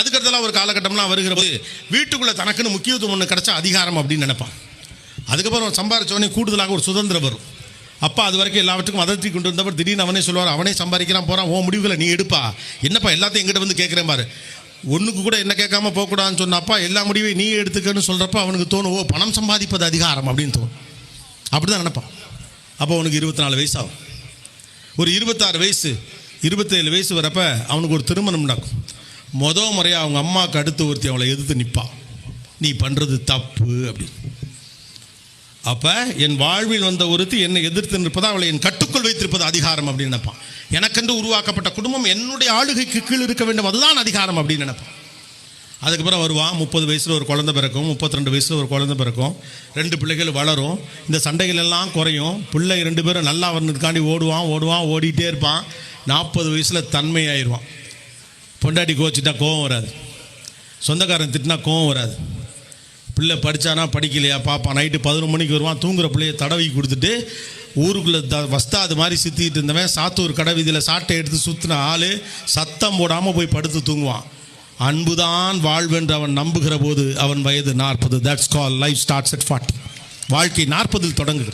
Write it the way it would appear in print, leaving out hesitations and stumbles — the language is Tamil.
அதுக்கடுத்தலாம் ஒரு காலகட்டம்லாம் வருகிற போது வீட்டுக்குள்ளே தனக்குன்னு முக்கியத்துவம் ஒன்று கிடச்சா அதிகாரம் அப்படின்னு நினைப்பான். அதுக்கப்புறம் சம்பாரிச்சவனே கூடுதலாக ஒரு சுதந்திரம் வரும். அப்பா அது வரைக்கும் எல்லாவற்றுக்கும் அதர்த்தி கொண்டு வந்தவர் திடீர்னு அவனே சொல்லுவார், அவனே சம்பாதிக்கிறான் போகிறான், ஓ முடிவுகளை நீ எடுப்பா, என்னப்பா எல்லாத்தையும் எங்கிட்ட வந்து கேட்குறேன் பாரு, ஒன்றுக்கு கூட என்ன கேட்காம போகக்கூடாதுன்னு சொன்னப்பா எல்லா முடிவையும் நீ எடுத்துக்கன்னு சொல்கிறப்ப அவனுக்கு தோணும், ஓ பணம் சம்பாதிப்பது அதிகாரம் அப்படின்னு தோணும். அப்படி தான் நினைப்பான். அப்போ அவனுக்கு 24 வயசு ஆகும். ஒரு 26 வயசு 27 வயசு வரப்போ அவனுக்கு ஒரு திருமணம் நடக்கும். முறையாக அவங்க அம்மாவுக்கு அடுத்து ஒருத்தி அவளை எதிர்த்து நிற்பான், நீ பண்ணுறது தப்பு அப்படின்னு. அப்போ என் வாழ்வில் வந்த ஒருத்தி என்னை எதிர்த்து நிற்பதா, அவளை என் கட்டுக்குள் வைத்திருப்பது அதிகாரம் அப்படின்னு நினைப்பான். எனக்கென்று உருவாக்கப்பட்ட குடும்பம் என்னுடைய ஆளுகைக்கு கீழ் இருக்க வேண்டும், அதுதான் அதிகாரம் அப்படின்னு நினைப்பான். அதுக்கப்புறம் வருவான், 30 வயசில் ஒரு குழந்தை பிறக்கும், 32 வயசில் ஒரு குழந்தை பிறக்கும், 2 பிள்ளைகள் வளரும், இந்த சண்டைகள் எல்லாம் குறையும், பிள்ளை 2 பேரும் நல்லா வரணுக்காண்டி ஓடுவான் ஓடிட்டே இருப்பான். 40 வயசில் தன்மையாயிடுவான். பொண்டாட்டி கோச்சிட்டா கோவம் வராது, சொந்தக்காரன் திட்டினா கோவம் வராது, பிள்ளை படித்தானா படிக்கலையா பாப்பா. நைட்டு 11 மணிக்கு வருவான், தூங்குற பிள்ளையை தடவி கொடுத்துட்டு ஊருக்குள்ளே வஸ்தாது மாதிரி சுற்றிட்டு இருந்தவன் சாத்தூர் கடை வீதியில் சாட்டை எடுத்து சுற்றின ஆள் சத்தம் போடாமல் போய் படுத்து தூங்குவான். அன்புதான் வாழ்வென்று அவன் நம்புகிற போது அவன் வயது 40. That's call life starts at 40. வாழ்க்கை 40 தொடங்குது.